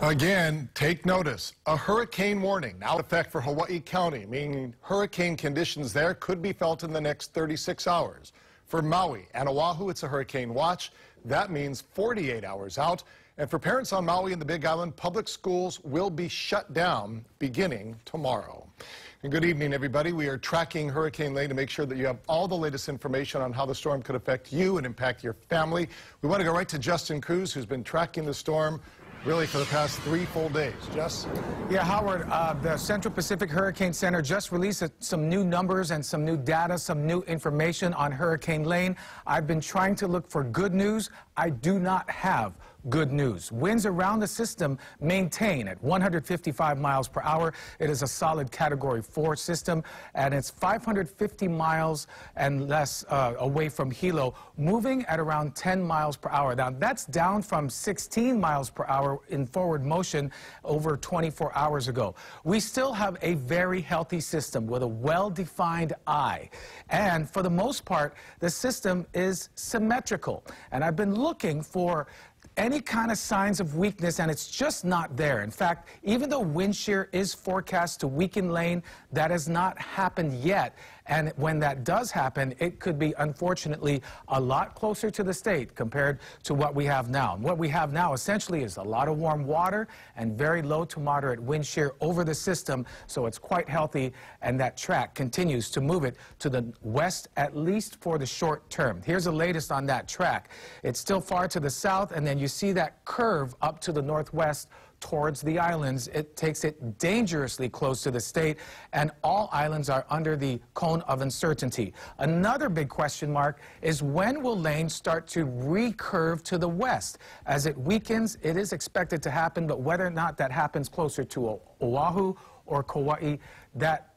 Again, take notice. A hurricane warning now in effect for Hawaii County, meaning hurricane conditions there could be felt in the next 36 hours. For Maui and Oahu, it's a hurricane watch. That means 48 hours out. And for parents on Maui and the Big Island, public schools will be shut down beginning tomorrow. And good evening, everybody. We are tracking Hurricane Lane to make sure that you have all the latest information on how the storm could affect you and impact your family. We want to go right to Justin Cruz, who's been tracking the storm really for the past 3 full days. Jess? Yeah, Howard, the Central Pacific Hurricane Center just released some new numbers and some new data, some new information on Hurricane Lane. I've been trying to look for good news. I do not have good news. Winds around the system maintain at 155 miles per hour. It is a solid Category 4 system, and it's 550 miles and less away from Hilo, moving at around 10 miles per hour. Now, that's down from 16 miles per hour in forward motion over 24 hours ago. We still have a very healthy system with a well-defined eye, and for the most part, the system is symmetrical, and I've been looking for any kind of signs of weakness, and it's just not there. In fact, even though wind shear is forecast to weaken Lane, that has not happened yet. And when that does happen, it could be, unfortunately, a lot closer to the state compared to what we have now. And what we have now, essentially, is a lot of warm water and very low to moderate wind shear over the system, so it's quite healthy, and that track continues to move it to the west, at least for the short term. Here's the latest on that track. It's still far to the south, and then you see that curve up to the northwest towards the islands. It takes it dangerously close to the state, and all islands are under the cone of uncertainty. Another big question mark is when will Lane start to recurve to the west? As it weakens, it is expected to happen, but whether or not that happens closer to Oahu or Kauai, that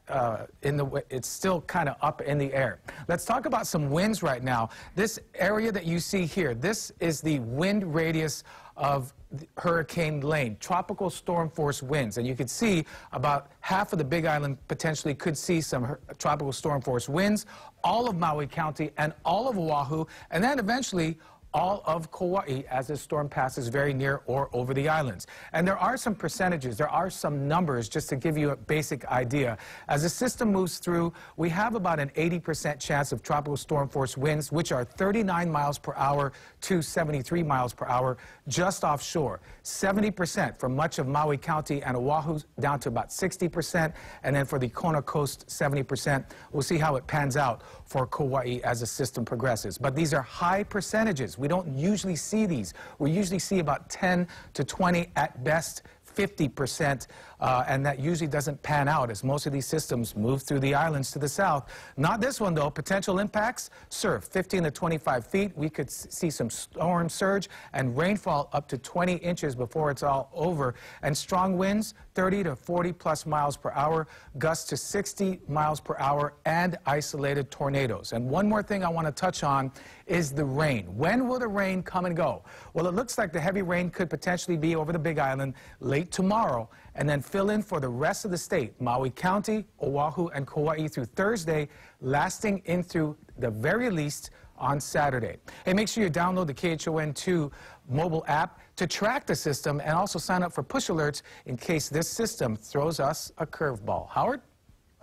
it's still kind of up in the air. Let's talk about some winds right now. This area that you see here, this is the wind radius of Hurricane Lane, tropical storm force winds. And you can see about half of the Big Island potentially could see some tropical storm force winds, all of Maui County and all of Oahu, and then eventually all of Kauai as this storm passes very near or over the islands. And there are some percentages, there are some numbers just to give you a basic idea. As the system moves through, we have about an 80% chance of tropical storm force winds, which are 39 miles per hour to 73 miles per hour just offshore. 70% for much of Maui County and Oahu, down to about 60%. And then for the Kona Coast, 70%. We'll see how it pans out for Kauai as the system progresses. But these are high percentages. We don't usually see these. We usually see about 10 to 20, at best 50%, and that usually doesn't pan out as most of these systems move through the islands to the south. Not this one, though. Potential impacts, surf 15 to 25 feet. We could see some storm surge and rainfall up to 20 inches before it's all over. And strong winds, 30 to 40 plus miles per hour, gusts to 60 miles per hour, and isolated tornadoes. And one more thing I want to touch on is the rain. When will the rain come and go? Well, it looks like the heavy rain could potentially be over the Big Island late tomorrow, and then fill in for the rest of the state, Maui County, Oahu, and Kauai through Thursday, lasting in through the very least on Saturday. Hey, make sure you download the KHON2 mobile app to track the system, and also sign up for push alerts in case this system throws us a curveball. Howard?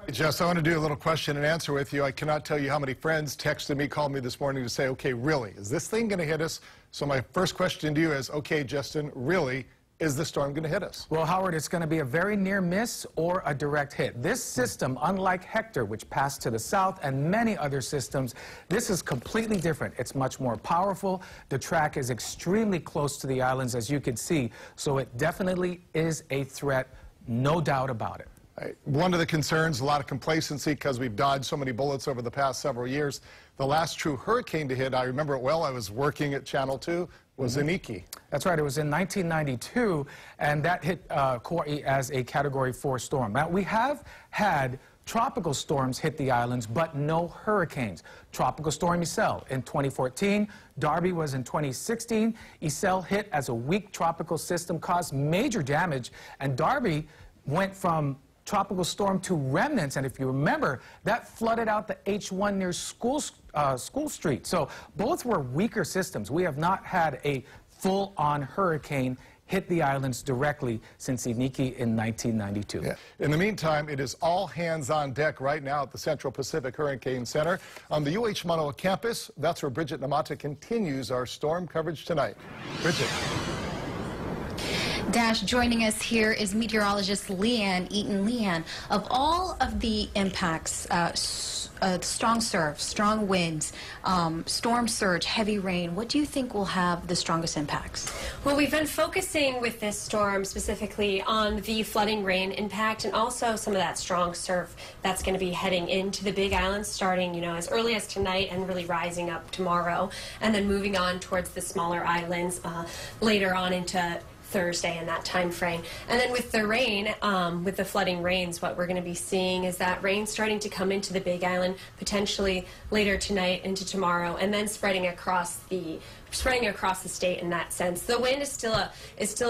Hey, Jess, I want to do a little question and answer with you. I cannot tell you how many friends texted me, called me this morning to say, okay, really, is this thing going to hit us? So my first question to you is, okay, Justin, really, is the storm going to hit us? Well, Howard, it's going to be a very near miss or a direct hit. This system, unlike Hector, which passed to the south, and many other systems, this is completely different. It's much more powerful. The track is extremely close to the islands, as you can see, so it definitely is a threat, no doubt about it. One of the concerns, a lot of complacency because we've dodged so many bullets over the past several years. The last true hurricane to hit, I remember it well, I was working at Channel 2, was Iniki. That's right, it was in 1992, and that hit Kauai as a Category 4 storm. Now, we have had tropical storms hit the islands, but no hurricanes. Tropical Storm Iselle in 2014, Darby was in 2016. Iselle hit as a weak tropical system, caused major damage, and Darby went from tropical storm to remnants, and if you remember, that flooded out the H1 near School Street. So both were weaker systems. We have not had a full-on hurricane hit the islands directly since Iniki in 1992. Yeah. In the meantime, it is all hands on deck right now at the Central Pacific Hurricane Center on the UH Manoa campus. That's where Bridget Namata continues our storm coverage tonight. Bridget. Dash, joining us here is meteorologist Leanne Eaton. Leanne, of all of the impacts, strong surf, strong winds, storm surge, heavy rain, what do you think will have the strongest impacts? Well, we've been focusing with this storm specifically on the flooding rain impact and also some of that strong surf that's going to be heading into the Big Island starting, as early as tonight and really rising up tomorrow, and then moving on towards the smaller islands later on into Thursday in that time frame. And then with the rain, with the flooding rains, what we're going to be seeing is that rain starting to come into the Big Island potentially later tonight into tomorrow, and then spreading across the state in that sense. The wind is still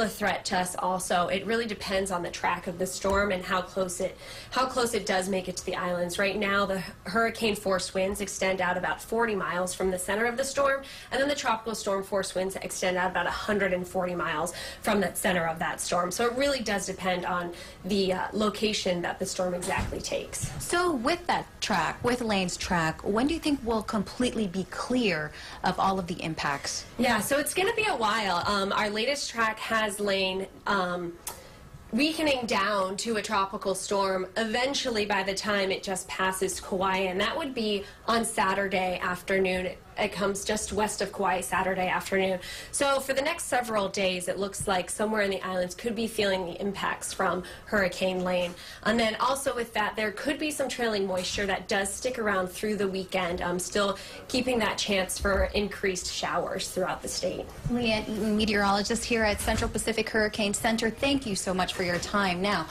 a threat to us also. It really depends on the track of the storm and how close it does make it to the islands. Right now, the hurricane force winds extend out about 40 miles from the center of the storm, and then the tropical storm force winds extend out about 140 miles from the center of that storm. So it really does depend on the location that the storm exactly takes. So with that track, with Lane's track, when do you think we'll completely be clear of all of the impacts? Yeah, so it's going to be a while. Our latest track has Lane weakening down to a tropical storm eventually by the time it just passes Kauai, and that would be on Saturday afternoon. It comes just west of Kauai Saturday afternoon. So for the next several days, it looks like somewhere in the islands could be feeling the impacts from Hurricane Lane. And then also with that, there could be some trailing moisture that does stick around through the weekend, still keeping that chance for increased showers throughout the state. Leanne Eaton, meteorologist here at Central Pacific Hurricane Center. Thank you so much for your time. Now,